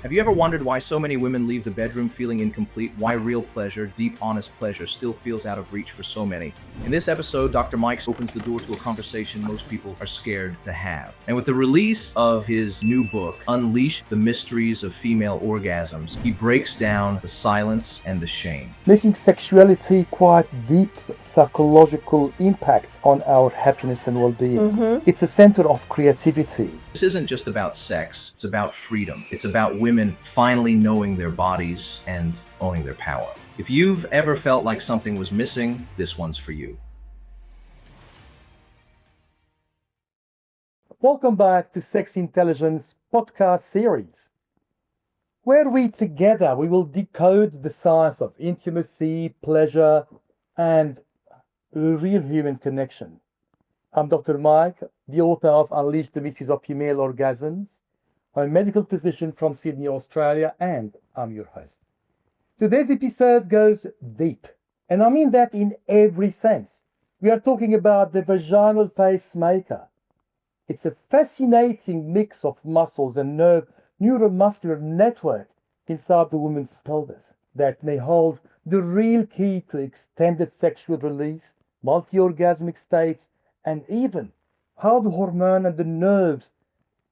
Have you ever wondered why so many women leave the bedroom feeling incomplete? Why real pleasure, deep, honest pleasure, still feels out of reach for so many? In this episode, Dr. Mike opens the door to a conversation most people are scared to have. And with the release of his new book, Unleash the Mysteries of Female Orgasms, he breaks down the silence and the shame, making sexuality quite deep psychological impact on our happiness and well-being. It's a center of creativity. This isn't just about sex, it's about freedom. It's about women finally knowing their bodies and owning their power. If you've ever felt like something was missing, this one's for you. Welcome back to Sex Intelligence podcast series, where we will decode the science of intimacy, pleasure, and real human connection. I'm Dr. Mike, the author of Unleash the Mysteries of Female Orgasms. I'm a medical physician from Sydney, Australia, and I'm your host. Today's episode goes deep, and I mean that in every sense. We are talking about the vaginal pacemaker. It's a fascinating mix of muscles and neuromuscular network inside the woman's pelvis that may hold the real key to extended sexual release, multi-orgasmic states, and even how the hormone and the nerves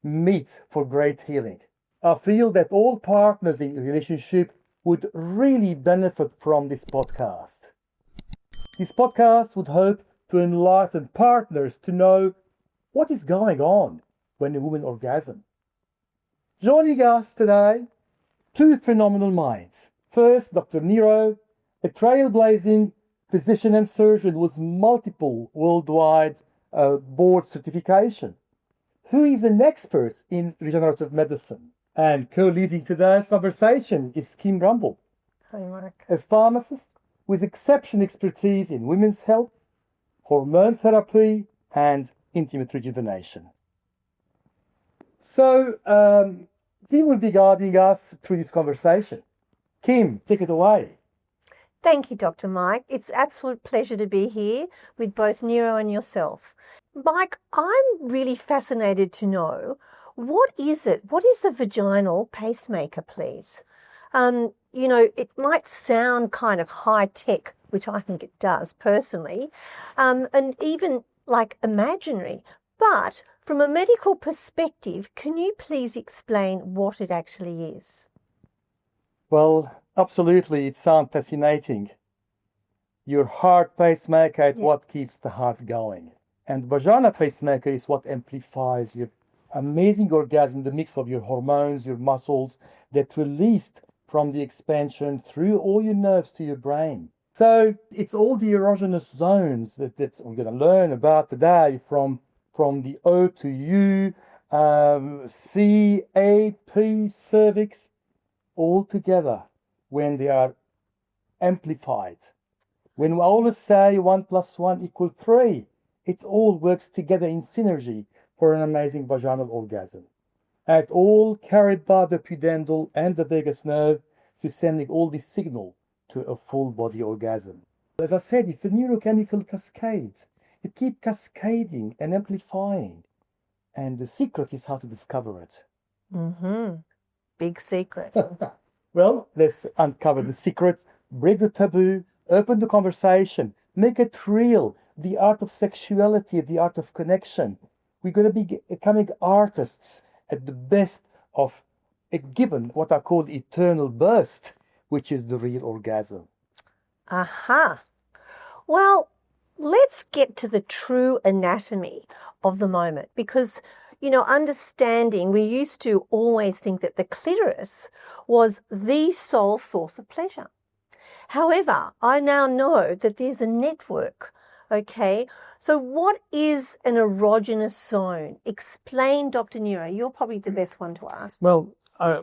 meet for great healing. I feel that all partners in a relationship would really benefit from this podcast. This podcast would hope to enlighten partners to know what is going on when a woman orgasms. Joining us today, two phenomenal minds. First, Dr. Niro, a trailblazing physician and surgeon with multiple worldwide board certification, who is an expert in regenerative medicine. And co-leading today's conversation is Kim Rumble, Hi, Mark. a pharmacist with exceptional expertise in women's health, hormone therapy, and intimate rejuvenation. So, he will be guiding us through this conversation. Kim, take it away. Thank you, Dr. Mike. It's an absolute pleasure to be here with both Niro and yourself. Mike, I'm really fascinated to know, what is the vaginal pacemaker, please? It might sound kind of high tech, which I think it does personally, and even like imaginary. But from a medical perspective, can you please explain what it actually is? Well, absolutely, it sounds fascinating. Your heart pacemaker is what keeps the heart going. And vaginal pacemaker is what amplifies your amazing orgasm, the mix of your hormones, your muscles, that released from the expansion through all your nerves to your brain. So it's all the erogenous zones that we're going to learn about today, from the O to U, C, A, P, cervix, all together when they are amplified. When we always say 1 + 1 = 3, it all works together in synergy for an amazing vaginal orgasm. And all carried by the pudendal and the vagus nerve to sending all this signal to a full body orgasm. As I said, it's a neurochemical cascade. It keeps cascading and amplifying. And the secret is how to discover it. Big secret. Well, let's uncover the secrets, break the taboo, open the conversation, make it real. The art of sexuality, the art of connection. We're going to be becoming artists at the best of a given, what I call eternal burst, which is the real orgasm. Aha. Well, let's get to the true anatomy of the moment, because, understanding, we used to always think that the clitoris was the sole source of pleasure. However, I now know that there's a network. Okay, so what is an erogenous zone? Explain, Dr. Niro. You're probably the best one to ask. Well,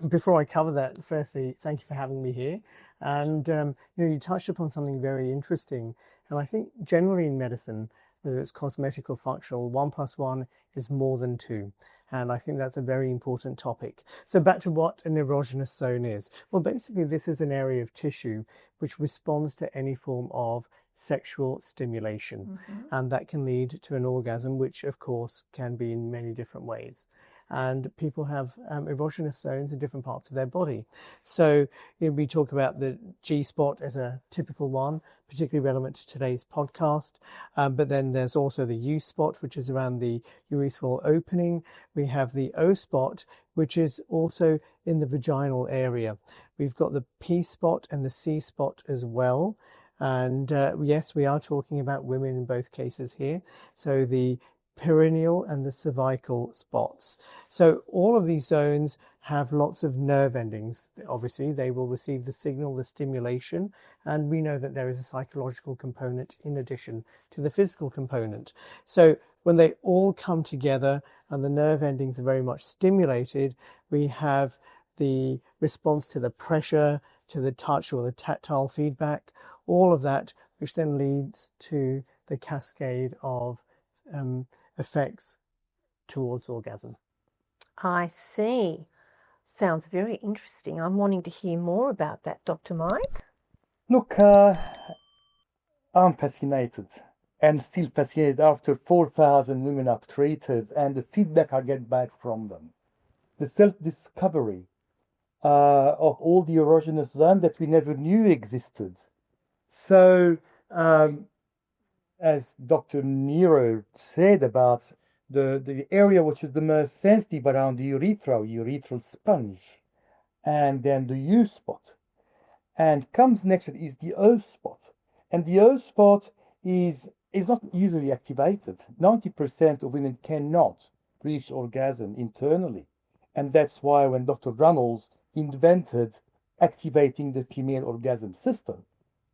before I cover that, firstly, thank you for having me here. And you touched upon something very interesting. And I think generally in medicine, whether it's cosmetic or functional, 1 + 1 is more than 2. And I think that's a very important topic. So back to what an erogenous zone is. Well, basically, this is an area of tissue which responds to any form of sexual stimulation. And that can lead to an orgasm, which, of course, can be in many different ways. and people have erogenous zones in different parts of their body. So we talk about the G-spot as a typical one, particularly relevant to today's podcast. But then there's also the U-spot, which is around the urethral opening. We have the O-spot, which is also in the vaginal area. We've got the P-spot and the C-spot as well. And yes, we are talking about women in both cases here. So the perineal and the cervical spots. So all of these zones have lots of nerve endings. Obviously, they will receive the signal, the stimulation, and we know that there is a psychological component in addition to the physical component. So when they all come together and the nerve endings are very much stimulated, we have the response to the pressure, to the touch or the tactile feedback, all of that, which then leads to the cascade of effects towards orgasm. I see. Sounds very interesting. I'm wanting to hear more about that, Dr. Mike. Look, I'm fascinated and still fascinated after 4,000 women I've treated and the feedback I get back from them. The self-discovery of all the erogenous zones that we never knew existed. So, as Dr. Niro said about the area which is the most sensitive around the urethral sponge, and then the U spot, and comes next is the O spot, and the O spot is not usually activated. 90% of women cannot reach orgasm internally, and that's why when Dr. Runnels invented activating the female orgasm system,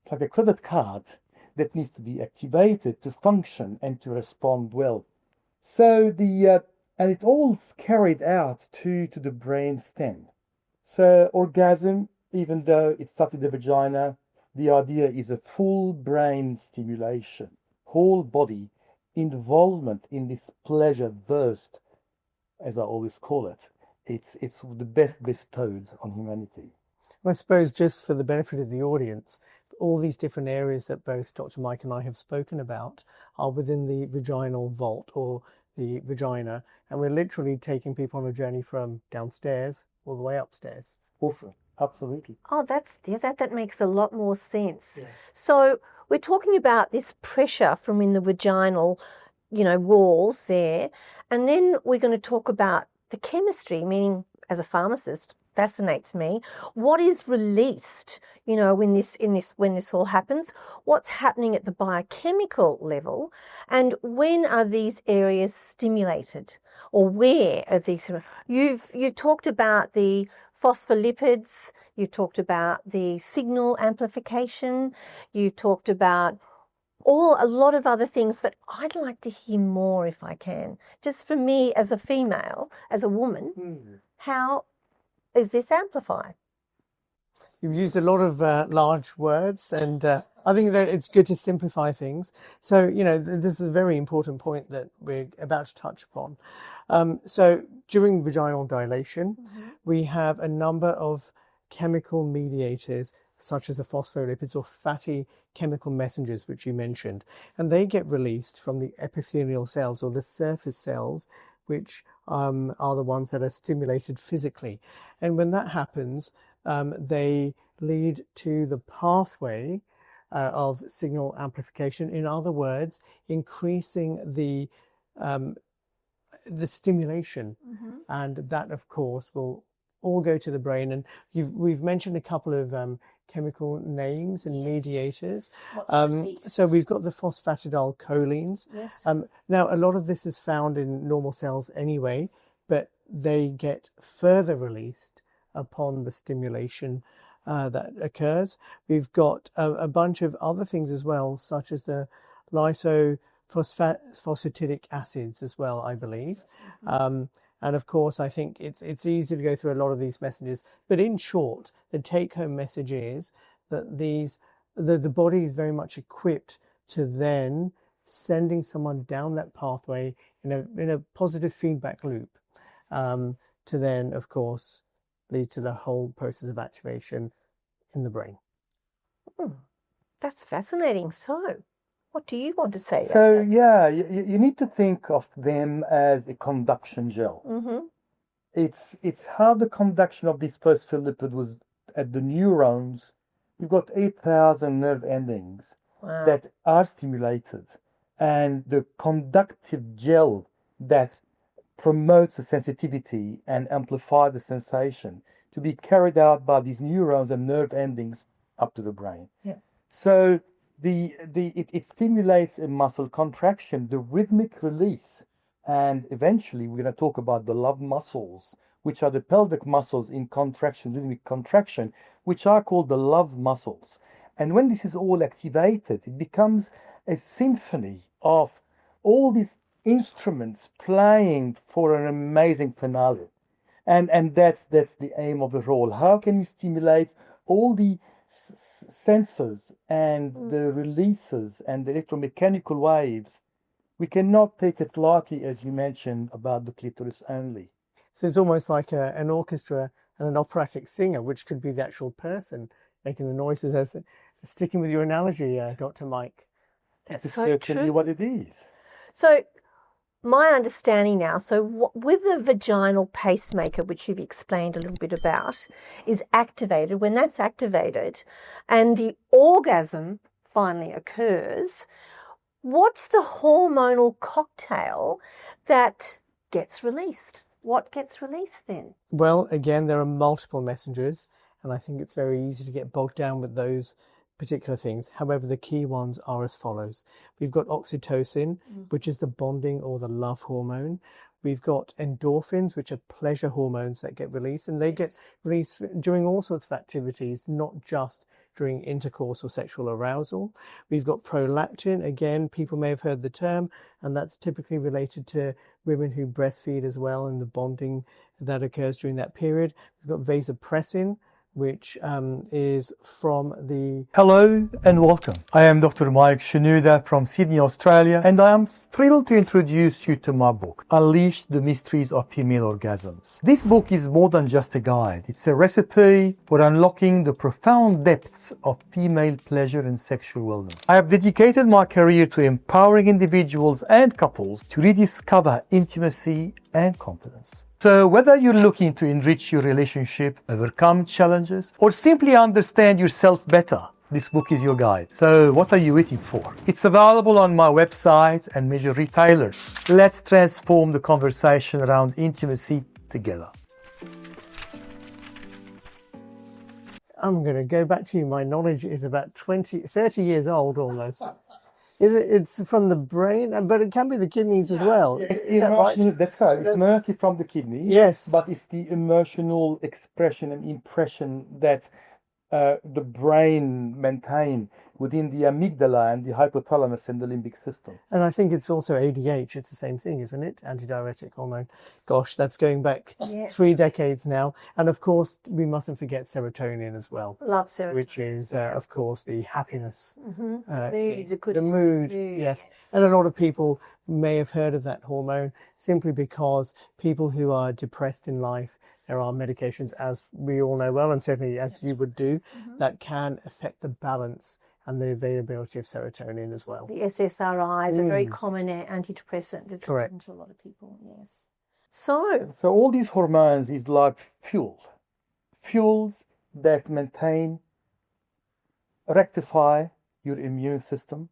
it's like a credit card that needs to be activated to function and to respond well. So and it all's carried out to the brain stem. So orgasm, even though it started the vagina, the idea is a full brain stimulation, whole body involvement in this pleasure burst, as I always call it. It's the best bestowed on humanity. I suppose just for the benefit of the audience, all these different areas that both Dr. Mike and I have spoken about are within the vaginal vault or the vagina, and we're literally taking people on a journey from downstairs all the way upstairs. Awesome. Absolutely. Oh, that makes a lot more sense. Yeah. So we're talking about this pressure from in the vaginal, walls there, and then we're going to talk about the chemistry, meaning as a pharmacist, fascinates me. What is released, when this all happens? What's happening at the biochemical level, and when are these areas stimulated, or where are these? You've talked about the phospholipids. You talked about the signal amplification. You talked about a lot of other things, but I'd like to hear more if I can. Just for me as a female, as a woman, how is this amplified? You've used a lot of large words, and I think that it's good to simplify things. So, this is a very important point that we're about to touch upon. So during vaginal dilation, we have a number of chemical mediators, such as the phospholipids or fatty chemical messengers, which you mentioned, and they get released from the epithelial cells or the surface cells, which are the ones that are stimulated physically. And when that happens, they lead to the pathway of signal amplification. In other words, increasing the stimulation, and that, of course, will all go to the brain. And we've mentioned a couple of chemical names and mediators. So we've got the phosphatidylcholines. Yes. Now, a lot of this is found in normal cells anyway, but they get further released upon the stimulation that occurs. We've got a bunch of other things as well, such as the lysophosphatidic acids as well, I believe. And of course, I think it's easy to go through a lot of these messages. But in short, the take-home message is that the body is very much equipped to then sending someone down that pathway in a positive feedback loop, to then, of course, lead to the whole process of activation in the brain. That's fascinating. So, what do you want to say? So, yeah, you need to think of them as a conduction gel. It's how the conduction of this phospholipid was at the neurons. We've got 8,000 nerve endings Wow. that are stimulated, and the conductive gel that promotes the sensitivity and amplify the sensation to be carried out by these neurons and nerve endings up to the brain. Yeah. So it stimulates a muscle contraction, the rhythmic release, and eventually we're going to talk about the love muscles, which are the pelvic muscles in contraction, rhythmic contraction, which are called the love muscles. And when this is all activated, it becomes a symphony of all these instruments playing for an amazing finale. And that's the aim of the role. How can you stimulate all the sensors and the releases and the electromechanical waves? We cannot take it lightly, as you mentioned, about the clitoris only. So it's almost like an orchestra and an operatic singer, which could be the actual person making the noises. As sticking with your analogy, Dr. Mike. That's It's so certainly true. what it is. So my understanding now, so with the vaginal pacemaker, which you've explained a little bit about, is activated. When that's activated and the orgasm finally occurs, what's the hormonal cocktail that gets released? What gets released then? Well, again, there are multiple messengers, and I think it's very easy to get bogged down with those particular things. However, the key ones are as follows. We've got oxytocin, which is the bonding or the love hormone. We've got endorphins, which are pleasure hormones that get released, and they get released during all sorts of activities, not just during intercourse or sexual arousal. We've got prolactin. Again, people may have heard the term, and that's typically related to women who breastfeed as well, and the bonding that occurs during that period. We've got vasopressin, which is from the... Hello and welcome. I am Dr. Mike Shenouda from Sydney, Australia, and I am thrilled to introduce you to my book, Unleash the Mysteries of Female Orgasms. This book is more than just a guide. It's a recipe for unlocking the profound depths of female pleasure and sexual wellness. I have dedicated my career to empowering individuals and couples to rediscover intimacy and confidence. So whether you're looking to enrich your relationship, overcome challenges, or simply understand yourself better, this book is your guide. So what are you waiting for? It's available on my website and major retailers. Let's transform the conversation around intimacy together. I'm going to go back to you. My knowledge is about 30 years old almost. It's from the brain, but it can be the kidneys as well. It's Is that right? That's right. It's mostly from the kidney. Yes. But it's the emotional expression and impression that the brain maintains within the amygdala and the hypothalamus and the limbic system. And I think it's also ADH. It's the same thing, isn't it? Antidiuretic hormone. Gosh, that's going back 3 decades now. And of course, we mustn't forget serotonin as well. Love serotonin. Which is, of course, the happiness. Mood, The mood, yes. And a lot of people may have heard of that hormone simply because people who are depressed in life, there are medications, as we all know well, and certainly as you would do, that can affect the balance and the availability of serotonin as well. The SSRIs are very common antidepressant that happen to a lot of people, yes. So all these hormones is like fuels that maintain, rectify your immune system,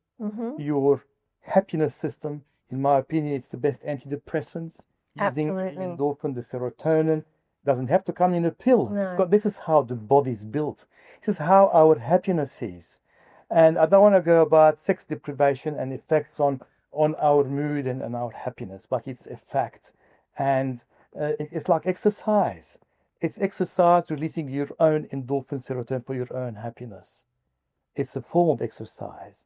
your happiness system. In my opinion, it's the best antidepressants. Using Absolutely. endorphin, the serotonin, doesn't have to come in a pill. No. But this is how the body is built. This is how our happiness is. And I don't want to go about sex deprivation and effects on our mood and our happiness, but it's a fact. And it's like exercise. It's exercise releasing your own endorphin, serotonin for your own happiness. It's a form of exercise.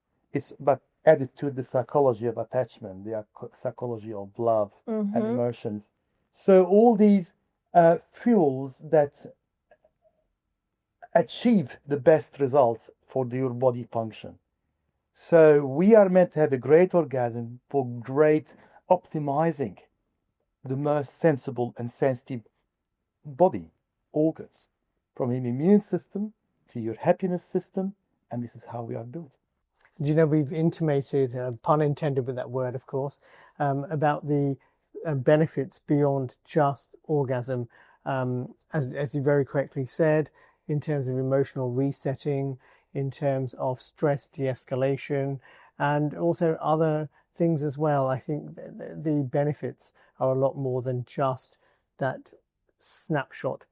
But added to the psychology of attachment, the psychology of love and emotions. So all these fuels that achieve the best results for your body function. So we are meant to have a great orgasm for great optimizing the most sensible and sensitive body organs, from your immune system to your happiness system, and this is how we are built. Do you know, we've intimated, pun intended with that word, of course, about the benefits beyond just orgasm, as you very correctly said, in terms of emotional resetting, in terms of stress de-escalation, and also other things as well. I think the benefits are a lot more than just that snapshot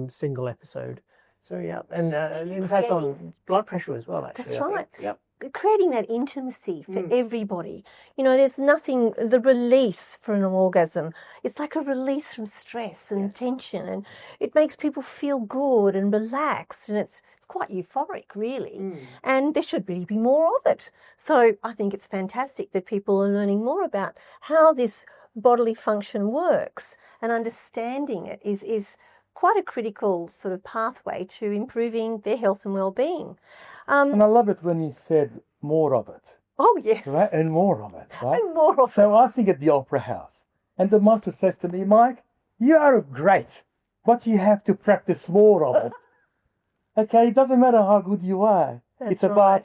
single episode. So yeah, and it has on blood pressure as well, actually. That's I think. right. Yep. Creating that intimacy for everybody. You know, there's nothing, the release for an orgasm, it's like a release from stress and tension, and it makes people feel good and relaxed, and it's quite euphoric, really. And there should really be more of it. So I think it's fantastic that people are learning more about how this bodily function works, and understanding it is quite a critical sort of pathway to improving their health and well-being. And I love it when you said more of it, Oh, yes. right? And more of it, right? And more of So I sing at the Opera House, and the master says to me, Mike, you are great, but you have to practice more of it. Okay, it doesn't matter how good you are. That's It's about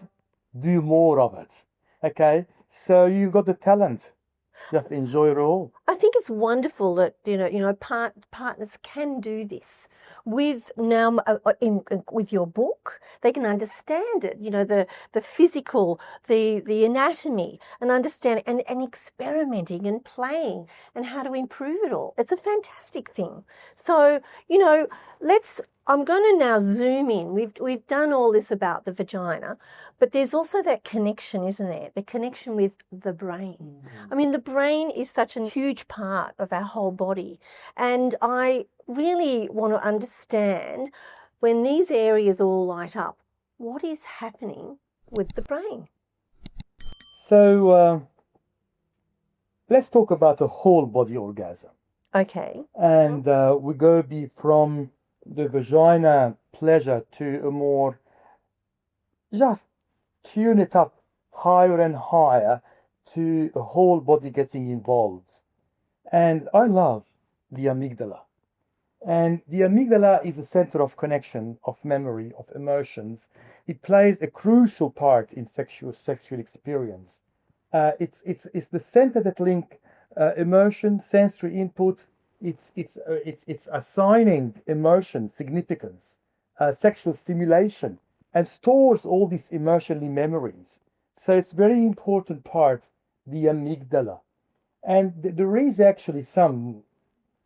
do more of it. Okay, so you've got the talent. Just enjoy it all. I think it's wonderful that partners can do this with now with your book. They can understand it. You know, the physical, the anatomy, and understand and experimenting and playing and how to improve it all. It's a fantastic thing. So I'm going to now zoom in. We've done all this about the vagina, but there's also that connection, isn't there? The connection with the brain. I mean, the brain is such a huge part of our whole body, and I really want to understand when these areas all light up, what is happening with the brain? So let's talk about a whole body orgasm. Okay. And we go from the vagina pleasure to a more just tune it up higher and higher to a whole body getting involved. And I love the amygdala. And the amygdala is the center of connection, of memory, of emotions. It plays a crucial part in sexual experience. It's the center that link emotion, sensory input. It's assigning emotion significance, sexual stimulation, and stores all these emotional memories. So it's very important part, the amygdala. And there is actually some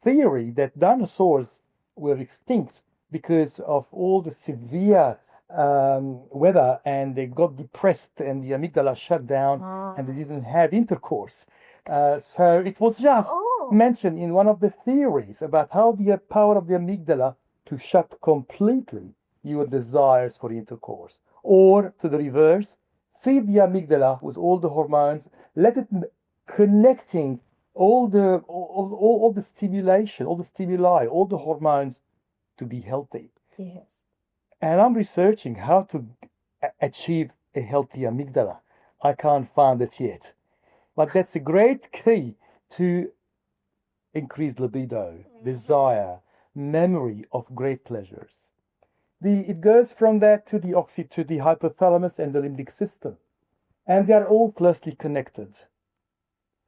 theory that dinosaurs were extinct because of all the severe weather, and they got depressed and the amygdala shut down and they didn't have intercourse. So it was just mentioned in one of the theories about how the power of the amygdala to shut completely your desires for intercourse, or to the reverse, feed the amygdala with all the hormones, let it connecting all the stimulation, all the stimuli, all the hormones to be healthy. Yes. And I'm researching how to achieve a healthy amygdala. I can't find it yet. But that's a great key to increase libido, desire, memory of great pleasures. It goes from that to the hypothalamus and the limbic system. And they are all closely connected.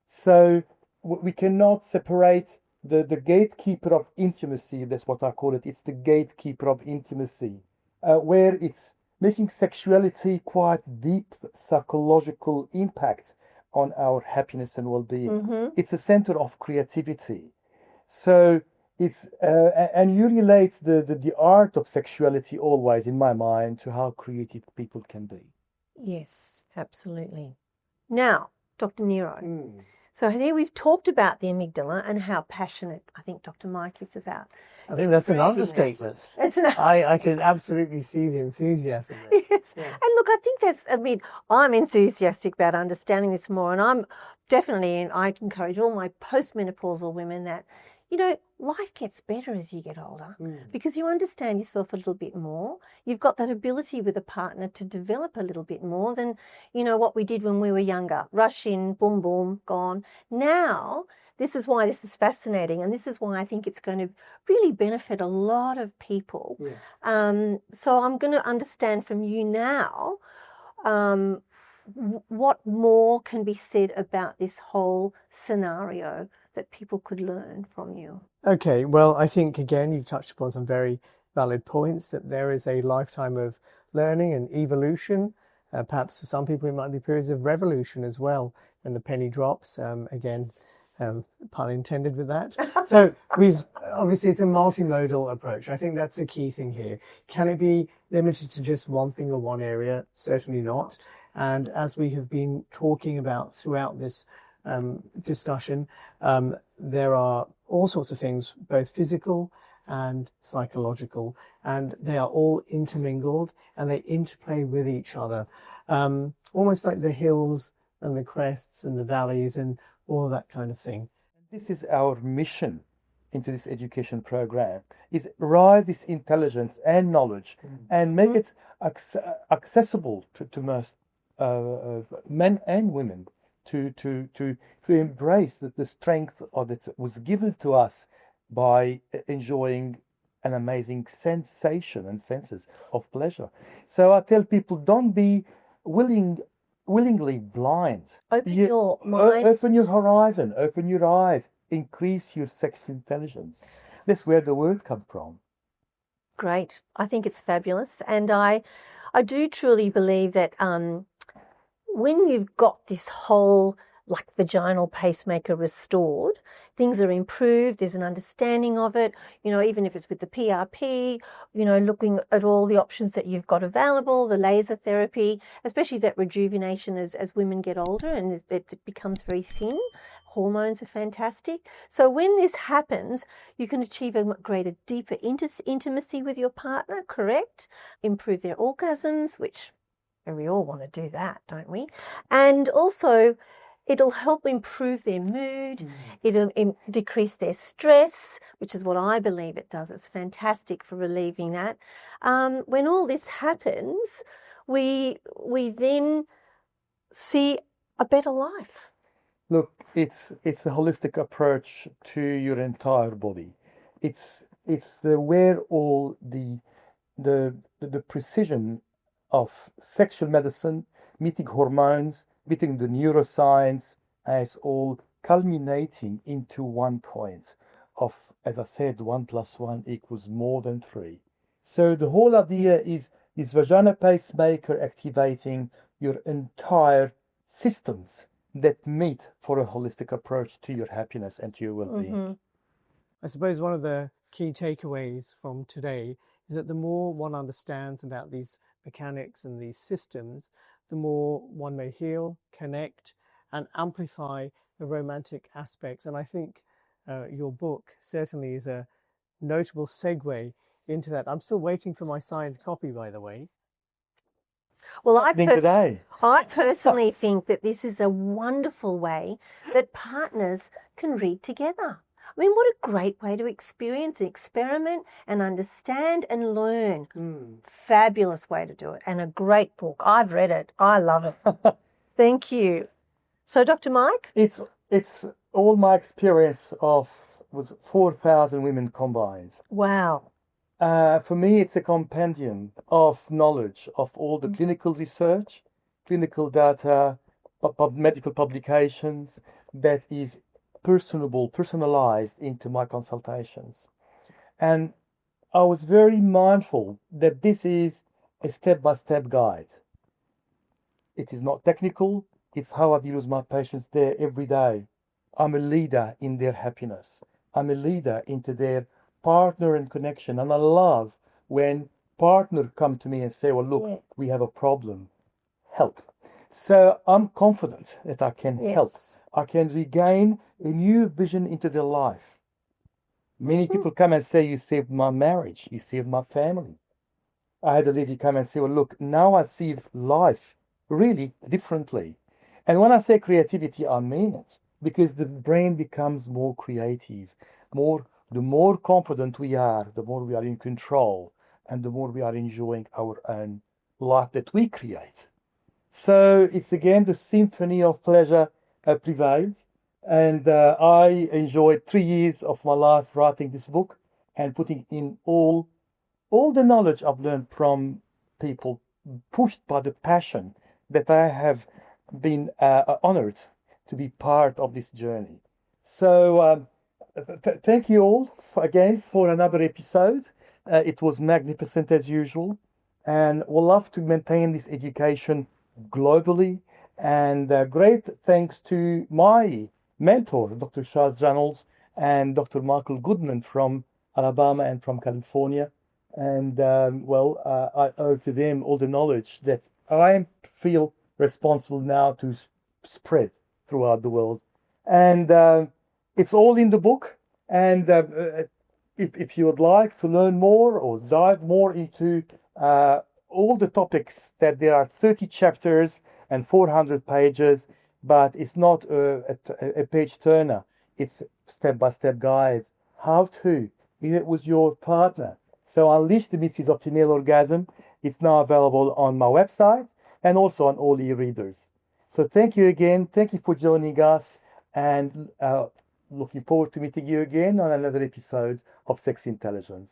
So we cannot separate the gatekeeper of intimacy, that's what I call it. It's the gatekeeper of intimacy, where it's making sexuality quite deep psychological impact on our happiness and well-being. Mm-hmm. It's a center of creativity. So it's and you relate the art of sexuality always, in my mind, to how creative people can be. Yes, absolutely. Now, Dr. Niro. So here we've talked about the amygdala and how passionate I think Dr. Mike is about. I think that's an understatement. I can absolutely see the enthusiasm there. Yes. And look, I'm enthusiastic about understanding this more, and I'm definitely, and I encourage all my postmenopausal women that, life gets better as you get older because you understand yourself a little bit more. You've got that ability with a partner to develop a little bit more than, what we did when we were younger. Rush in, boom, boom, gone. Now, this is why this is fascinating, and this is why I think it's going to really benefit a lot of people. Yes. So I'm going to understand from you now what more can be said about this whole scenario that people could learn from you? Okay, well, I think again you've touched upon some very valid points, that there is a lifetime of learning and evolution. Perhaps for some people it might be periods of revolution as well, when the penny drops. Again, pun intended with that. So obviously it's a multimodal approach. I think that's the key thing here. Can it be limited to just one thing or one area? Certainly not. And as we have been talking about throughout this discussion, there are all sorts of things, both physical and psychological, and they are all intermingled and they interplay with each other, almost like the hills and the crests and the valleys and all that kind of thing. This is our mission into this education program, is rise this intelligence and knowledge and make it accessible to most men and women to embrace the strength that was given to us by enjoying an amazing sensation and senses of pleasure. So I tell people, don't be willingly blind. Open your mind. Open your horizon, open your eyes, increase your sex intelligence. That's where the word comes from. Great. I think it's fabulous. And I do truly believe that when you've got this whole like vaginal pacemaker restored, things are improved, there's an understanding of it, even if it's with the PRP, looking at all the options that you've got available, the laser therapy, especially that rejuvenation as women get older and it becomes very thin. Hormones are fantastic. So when this happens, you can achieve a greater, deeper intimacy with your partner, correct? Improve their orgasms, which we all want to do that, don't we? And also, it'll help improve their mood. It'll decrease their stress, which is what I believe it does. It's fantastic for relieving that. When all this happens, we then see a better life. Look, it's a holistic approach to your entire body. It's where all the precision of sexual medicine, meeting hormones, meeting the neuroscience, as all culminating into one point of, as I said, 1 + 1 = more than 3. So the whole idea is this vaginal pacemaker activating your entire systems that meet for a holistic approach to your happiness and to your well-being. I suppose one of the key takeaways from today is that the more one understands about these mechanics and these systems, the more one may heal, connect, and amplify the romantic aspects. And I think your book certainly is a notable segue into that. I'm still waiting for my signed copy, by the way. Well, I personally think that this is a wonderful way that partners can read together. I mean, what a great way to experience, experiment, and understand and learn. Fabulous way to do it, and a great book. I've read it. I love it. Thank you. So, Dr. Mike? It's all my experience was 4,000 women combined. Wow. For me, it's a compendium of knowledge of all the clinical research, clinical data, medical publications that is personalized into my consultations. And I was very mindful that this is a step-by-step guide. It is not technical. It's how I deal with my patients there every day. I'm a leader in their happiness. I'm a leader into their partner and connection. And I love when partners come to me and say, well, look, we have a problem. Help. So I'm confident that I can help. I can regain a new vision into their life. Many people come and say, you saved my marriage. You saved my family. I had a lady come and say, well, look, now I see life really differently. And when I say creativity, I mean it. Because the brain becomes more creative. The more confident we are, the more we are in control. And the more we are enjoying our own life that we create. So it's again the symphony of pleasure prevails. And I enjoyed 3 years of my life writing this book and putting in all the knowledge I've learned from people pushed by the passion that I have been honored to be part of this journey. So thank you all again for another episode. It was magnificent as usual, and we'll love to maintain this education globally. And great thanks to my mentor, Dr. Charles Reynolds, and Dr. Michael Goodman from Alabama and from California. And I owe to them all the knowledge that I feel responsible now to spread throughout the world. And it's all in the book. And if you would like to learn more or dive more into all the topics, that there are 30 chapters and 400 pages, but it's not a page turner. It's step-by-step guides. How to do it with your partner. So Unleash the Mysteries of Female Orgasm. It's now available on my website and also on all e-readers. So thank you again. Thank you for joining us, and looking forward to meeting you again on another episode of Sex Intelligence.